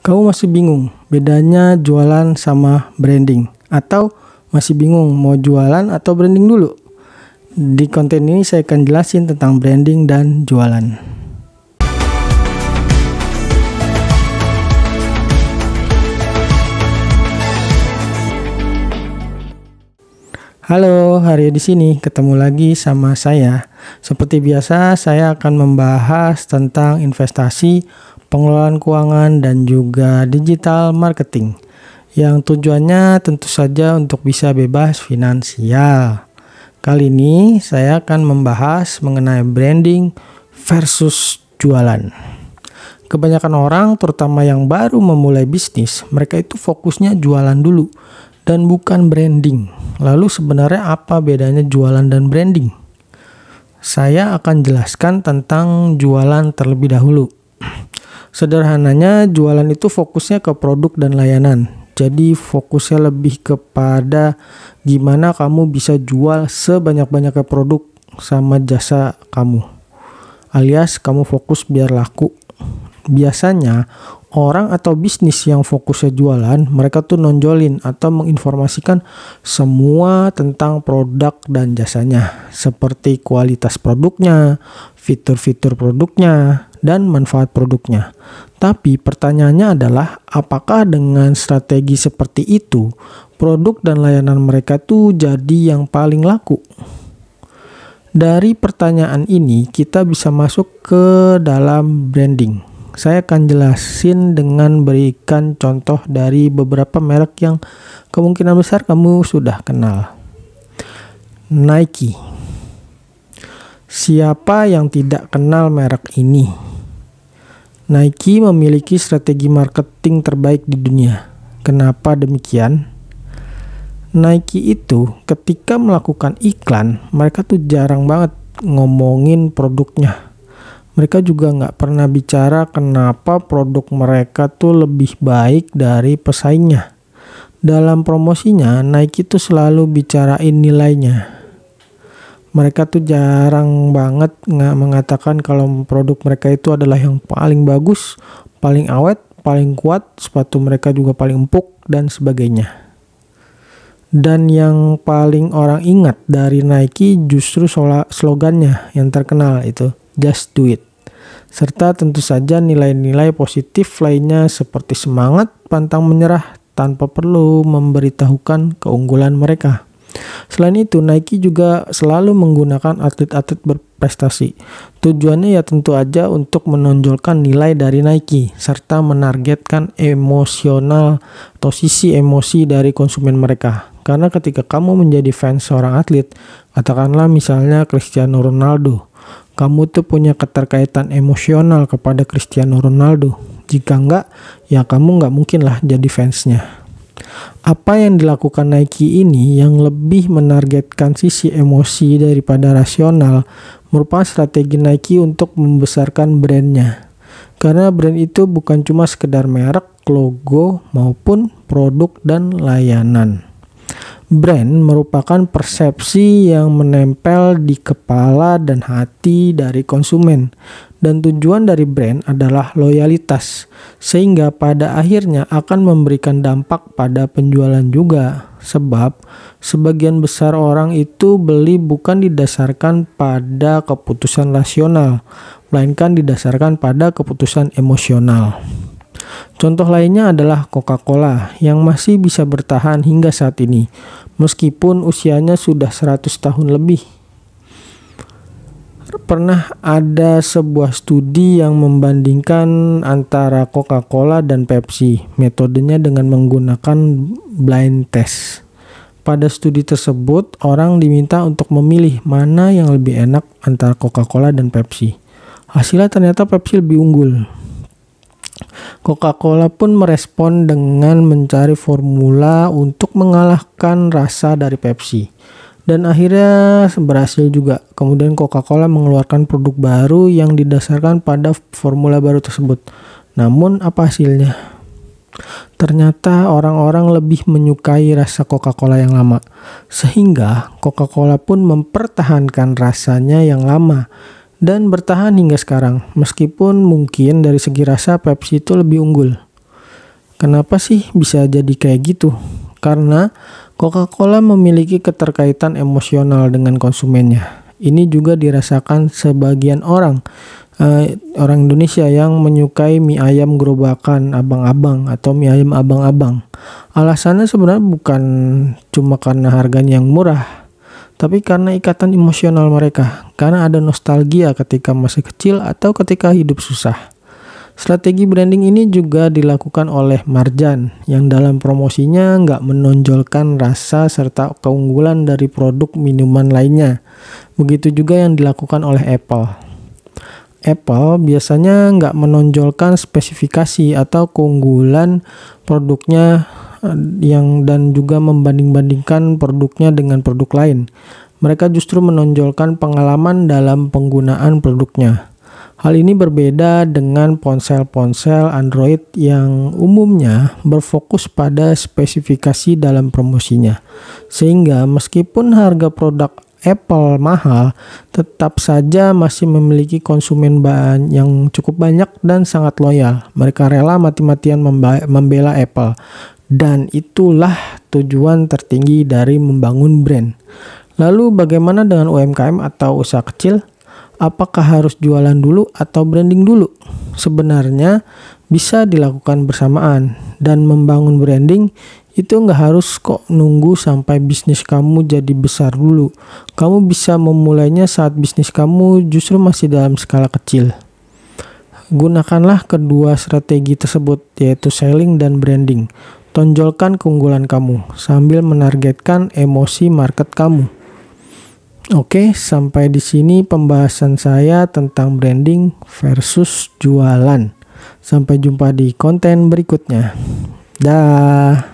Kamu masih bingung bedanya jualan sama branding? Atau masih bingung mau jualan atau branding dulu? Di konten ini saya akan jelasin tentang branding dan jualan. Halo, Haryo di sini ketemu lagi sama saya. Seperti biasa, saya akan membahas tentang investasi, pengelolaan keuangan, dan juga digital marketing. Yang tujuannya tentu saja untuk bisa bebas finansial. Kali ini saya akan membahas mengenai branding versus jualan. Kebanyakan orang, terutama yang baru memulai bisnis, mereka itu fokusnya jualan dulu dan bukan branding. Lalu sebenarnya apa bedanya jualan dan branding? Saya akan jelaskan tentang jualan terlebih dahulu. Sederhananya, jualan itu fokusnya ke produk dan layanan. Jadi fokusnya lebih kepada gimana kamu bisa jual sebanyak-banyaknya produk sama jasa kamu. Alias kamu fokus biar laku. Biasanya orang atau bisnis yang fokusnya jualan, mereka tuh nonjolin atau menginformasikan semua tentang produk dan jasanya, seperti kualitas produknya, fitur-fitur produknya, dan manfaat produknya. Tapi pertanyaannya adalah, apakah dengan strategi seperti itu, produk dan layanan mereka tuh jadi yang paling laku? Dari pertanyaan ini, kita bisa masuk ke dalam branding. Saya akan jelasin dengan berikan contoh dari beberapa merek yang kemungkinan besar kamu sudah kenal. Nike. Siapa yang tidak kenal merek ini? Nike memiliki strategi marketing terbaik di dunia. Kenapa demikian? Nike itu ketika melakukan iklan, mereka tuh jarang banget ngomongin produknya. Mereka juga nggak pernah bicara kenapa produk mereka tuh lebih baik dari pesaingnya. Dalam promosinya, Nike tuh selalu bicarain nilainya. Mereka tuh jarang banget nggak mengatakan kalau produk mereka itu adalah yang paling bagus, paling awet, paling kuat, sepatu mereka juga paling empuk, dan sebagainya. Dan yang paling orang ingat dari Nike justru slogannya yang terkenal itu, Just Do It. Serta tentu saja nilai-nilai positif lainnya seperti semangat, pantang menyerah tanpa perlu memberitahukan keunggulan mereka. Selain itu, Nike juga selalu menggunakan atlet-atlet berprestasi. Tujuannya ya tentu aja untuk menonjolkan nilai dari Nike, serta menargetkan emosional atau sisi emosi dari konsumen mereka. Karena ketika kamu menjadi fans seorang atlet, katakanlah misalnya Cristiano Ronaldo, kamu tuh punya keterkaitan emosional kepada Cristiano Ronaldo. Jika enggak, ya kamu enggak mungkin lah jadi fansnya. Apa yang dilakukan Nike ini yang lebih menargetkan sisi emosi daripada rasional merupakan strategi Nike untuk membesarkan brandnya. Karena brand itu bukan cuma sekedar merek, logo, maupun produk dan layanan. Brand merupakan persepsi yang menempel di kepala dan hati dari konsumen. Dan tujuan dari brand adalah loyalitas, sehingga pada akhirnya akan memberikan dampak pada penjualan juga. Sebab sebagian besar orang itu beli bukan didasarkan pada keputusan rasional, melainkan didasarkan pada keputusan emosional. Contoh lainnya adalah Coca-Cola yang masih bisa bertahan hingga saat ini, meskipun usianya sudah 100 tahun lebih. Pernah ada sebuah studi yang membandingkan antara Coca-Cola dan Pepsi. Metodenya dengan menggunakan blind test. Pada studi tersebut, orang diminta untuk memilih mana yang lebih enak antara Coca-Cola dan Pepsi. Hasilnya ternyata Pepsi lebih unggul. Coca-Cola pun merespon dengan mencari formula untuk mengalahkan rasa dari Pepsi. Dan akhirnya berhasil juga. Kemudian Coca-Cola mengeluarkan produk baru yang didasarkan pada formula baru tersebut. Namun apa hasilnya? Ternyata orang-orang lebih menyukai rasa Coca-Cola yang lama. Sehingga Coca-Cola pun mempertahankan rasanya yang lama. Dan bertahan hingga sekarang. Meskipun mungkin dari segi rasa Pepsi itu lebih unggul. Kenapa sih bisa jadi kayak gitu? Karena Coca-Cola memiliki keterkaitan emosional dengan konsumennya. Ini juga dirasakan sebagian orang Indonesia yang menyukai mie ayam gerobakan abang-abang atau mie ayam abang-abang. Alasannya sebenarnya bukan cuma karena harganya yang murah, tapi karena ikatan emosional mereka, karena ada nostalgia ketika masih kecil atau ketika hidup susah. Strategi branding ini juga dilakukan oleh Marjan yang dalam promosinya nggak menonjolkan rasa serta keunggulan dari produk minuman lainnya. Begitu juga yang dilakukan oleh Apple. Apple biasanya nggak menonjolkan spesifikasi atau keunggulan produknya dan juga membanding-bandingkan produknya dengan produk lain. Mereka justru menonjolkan pengalaman dalam penggunaan produknya. Hal ini berbeda dengan ponsel-ponsel Android yang umumnya berfokus pada spesifikasi dalam promosinya. Sehingga meskipun harga produk Apple mahal, tetap saja masih memiliki konsumen yang cukup banyak dan sangat loyal. Mereka rela mati-matian membela Apple. Dan itulah tujuan tertinggi dari membangun brand. Lalu bagaimana dengan UMKM atau usaha kecil? Apakah harus jualan dulu atau branding dulu? Sebenarnya bisa dilakukan bersamaan, dan membangun branding itu nggak harus kok nunggu sampai bisnis kamu jadi besar dulu. Kamu bisa memulainya saat bisnis kamu justru masih dalam skala kecil. Gunakanlah kedua strategi tersebut, yaitu selling dan branding. Tonjolkan keunggulan kamu sambil menargetkan emosi market kamu. Oke, sampai di sini pembahasan saya tentang branding versus jualan. Sampai jumpa di konten berikutnya. Dah.